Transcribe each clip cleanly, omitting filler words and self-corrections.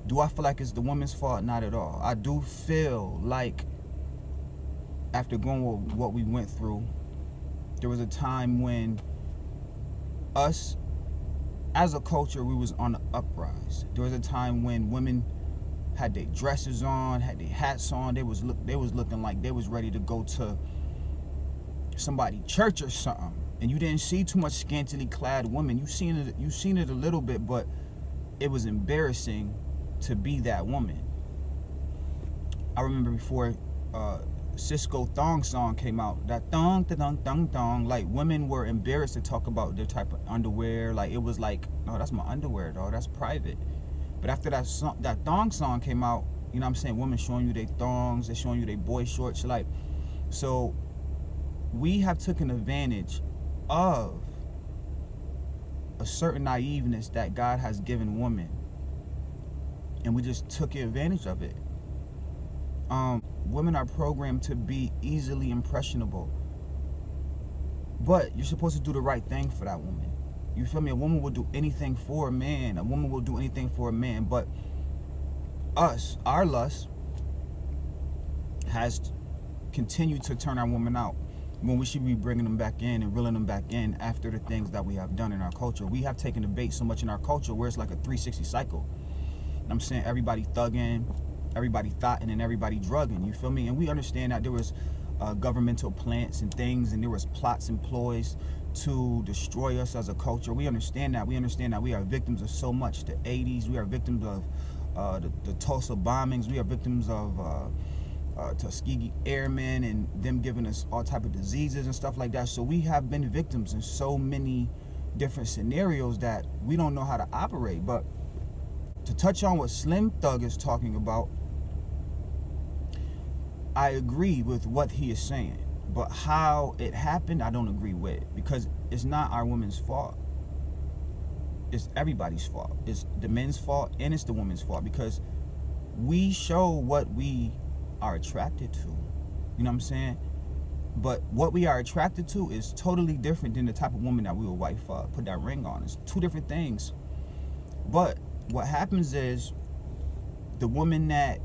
Do I feel like it's the woman's fault? Not at all. I do feel like after going what we went through, there was a time when us as a culture, we was on the uprise. There was a time when women had their dresses on, had their hats on. They was looking like they was ready to go to somebody church or something. And you didn't see too much scantily clad women. You seen it a little bit, but it was embarrassing to be that woman. I remember before Cisco Thong song came out, that thong, thong, thong, thong, like women were embarrassed to talk about their type of underwear. Like it was like, no, that's my underwear, dog. That's private. But after that thong song came out, you know what I'm saying, women showing you their thongs, they're showing you their boy shorts, like, so we have taken advantage of a certain naiveness that God has given women, and we just took advantage of it. Women are programmed to be easily impressionable, but you're supposed to do the right thing for that woman. You feel me? A woman will do anything for a man. A woman will do anything for a man. But our lust has continued to turn our women out when we should be bringing them back in and reeling them back in after the things that we have done in our culture. We have taken the bait so much in our culture where it's like a 360 cycle. I'm saying everybody thugging, everybody thotting, and everybody drugging. You feel me? And we understand that there was governmental plants and things, and there was plots and ploys to destroy us as a culture. We understand that. We understand that we are victims of so much. The 80s, we are victims of the Tulsa bombings. We are victims of Tuskegee Airmen and them giving us all type of diseases and stuff like that. So we have been victims in so many different scenarios that we don't know how to operate. But to touch on what Slim Thug is talking about, I agree with what he is saying. But how it happened, I don't agree with, because it's not our women's fault. It's everybody's fault. It's the men's fault and it's the women's fault, because we show what we are attracted to. You know what I'm saying? But what we are attracted to is totally different than the type of woman that we will wife up, put that ring on. It's two different things. But what happens is the women that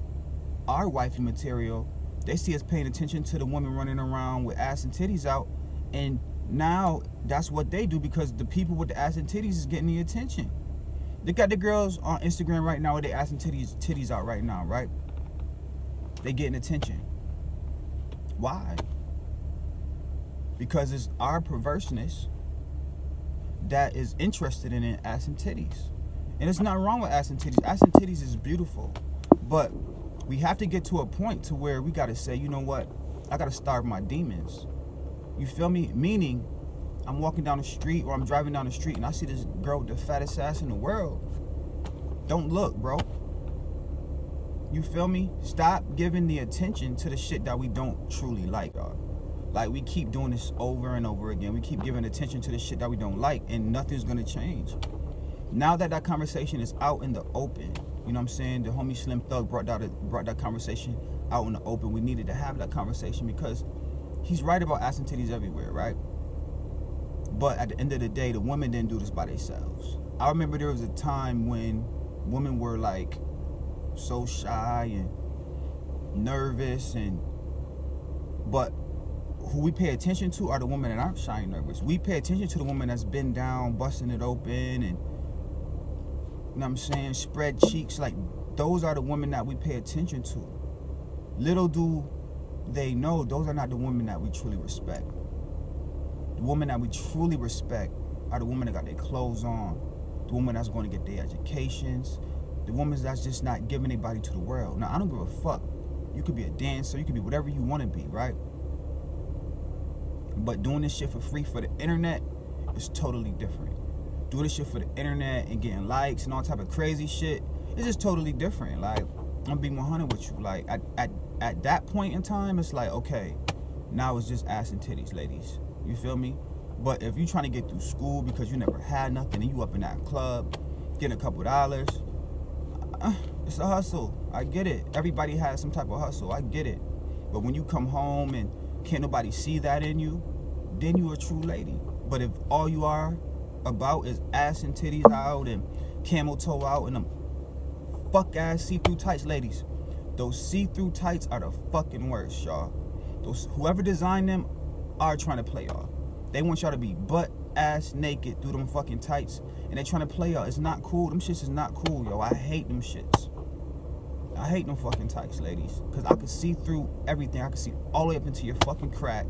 are wifey material, they see us paying attention to the woman running around with ass and titties out, and now that's what they do, because the people with the ass and titties is getting the attention. They got the girls on Instagram right now with their ass and titties out right now, right? They getting attention. Why? Because it's our perverseness that is interested in ass and titties. And it's not wrong with ass and titties. Ass and titties is beautiful. But we have to get to a point to where we got to say, you know what? I got to starve my demons. You feel me? Meaning, I'm walking down the street or I'm driving down the street and I see this girl with the fattest ass in the world. Don't look, bro. You feel me? Stop giving the attention to the shit that we don't truly like, dog. Like, we keep doing this over and over again. We keep giving attention to the shit that we don't like, and nothing's gonna change. Now that conversation is out in the open, you know what I'm saying? The homie Slim Thug brought that conversation out in the open. We needed to have that conversation because he's right about ass and titties everywhere, right? But at the end of the day, the women didn't do this by themselves. I remember there was a time when women were like so shy and nervous, but who we pay attention to are the women that aren't shy and nervous. We pay attention to the woman that's been down, busting it open, and, you know what I'm saying, spread cheeks. Like, those are the women that we pay attention to. Little do they know, those are not the women that we truly respect. The women that we truly respect are the women that got their clothes on, the women that's going to get their educations, the women that's just not giving their body to the world. Now, I don't give a fuck. You could be a dancer, you could be whatever you want to be, right? But doing this shit for free for the internet is totally different. Doing this shit for the internet and getting likes and all type of crazy shit is just totally different. Like, I'm gonna be 100 with you. Like, at that point in time, it's like, okay, now it's just ass and titties, ladies. You feel me? But if you're trying to get through school because you never had nothing and you up in that club getting a couple dollars, it's a hustle. I get it. Everybody has some type of hustle. I get it. But when you come home and can't nobody see that in you, then you a true lady. But if all you are about is ass and titties out and camel toe out and them fuck ass see-through tights, ladies. Those see-through tights are the fucking worst, y'all. Whoever designed them are trying to play y'all. They want y'all to be butt ass naked through them fucking tights, and they trying to play y'all. It's not cool. Them shits is not cool, yo. I hate them shits. I hate them fucking tights, ladies, because I can see through everything. I can see all the way up into your fucking crack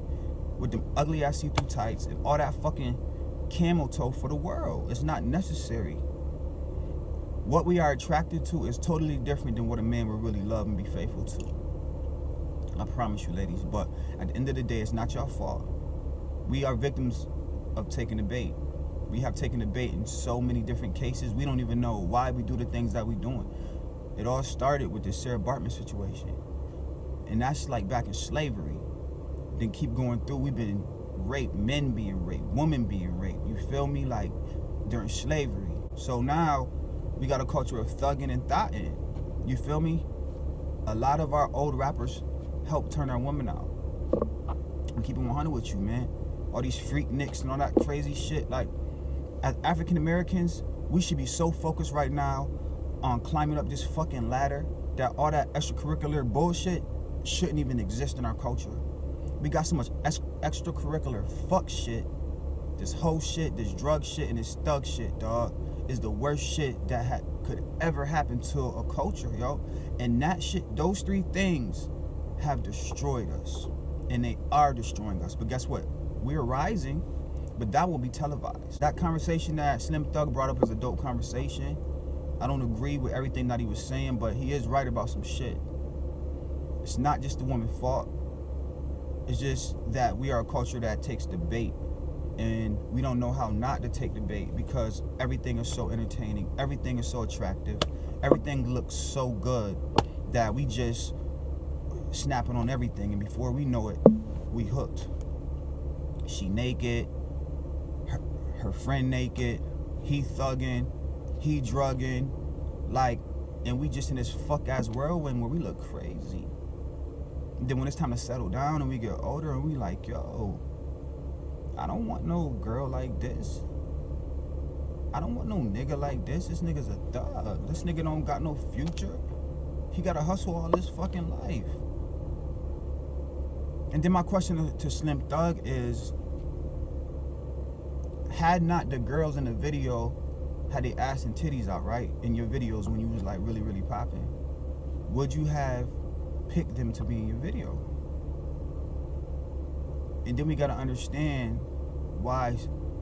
with them ugly ass see-through tights and all that fucking camel toe for the world. It's not necessary. What we are attracted to is totally different than what a man would really love and be faithful to. I promise you, ladies. But at the end of the day, it's not your fault. We are victims of taking the bait. We have taken the bait in so many different cases. We don't even know why we do the things that we're doing. It all started with the Sarah Bartman situation. And that's like back in slavery. Then keep going through. We've been raped, men being raped, women being raped. You feel me? Like during slavery. So now we got a culture of thugging and thotting. You feel me? A lot of our old rappers help turn our women out. I'm keeping 100 with you, man. All these freak nicks and all that crazy shit. Like, as African Americans, we should be so focused right now on climbing up this fucking ladder that all that extracurricular bullshit shouldn't even exist in our culture. We got so much extracurricular fuck shit. This whole shit, this drug shit, and this thug shit, dog, is the worst shit that could ever happen to a culture, yo. And that shit, those three things have destroyed us. And they are destroying us. But guess what? We're rising, but that will be televised. That conversation that Slim Thug brought up is a dope conversation. I don't agree with everything that he was saying, but he is right about some shit. It's not just the woman's fault. It's just that we are a culture that takes the bait, and we don't know how not to take the bait because everything is so entertaining, everything is so attractive, everything looks so good that we just snapping on everything, and before we know it, we hooked. She naked, her friend naked, he thugging, he drugging, like, and we just in this fuck ass whirlwind where we look crazy. And then when it's time to settle down and we get older and we like, yo, I don't want no girl like this. I don't want no nigga like this. This nigga's a thug. This nigga don't got no future. He gotta hustle all his fucking life. And then my question to Slim Thug is, had not the girls in the video had their ass and titties out, right? In your videos when you was like really, really popping, would you have picked them to be in your video? And then we gotta understand why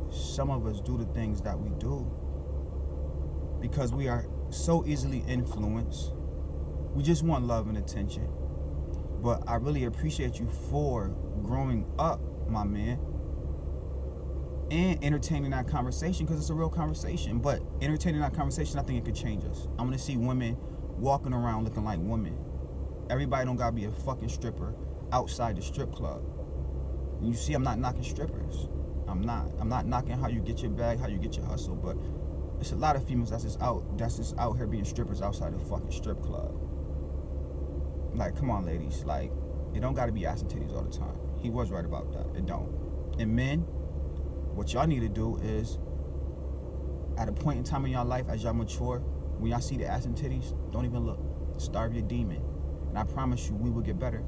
some of us do the things that we do. Because we are so easily influenced. We just want love and attention. But I really appreciate you for growing up, my man, and entertaining that conversation, because it's a real conversation. But entertaining that conversation, I think it could change us. I'm gonna see women walking around looking like women. Everybody don't gotta be a fucking stripper outside the strip club. And you see, I'm not knocking strippers. I'm not knocking how you get your bag, how you get your hustle. But it's a lot of females that's just out here being strippers outside the fucking strip club. Like, come on, ladies. Like, it don't gotta be ass and titties all the time. He was right about that. It don't. And men, what y'all need to do is, at a point in time in y'all life, as y'all mature, when y'all see the ass and titties, don't even look. Starve your demon. And I promise you, we will get better.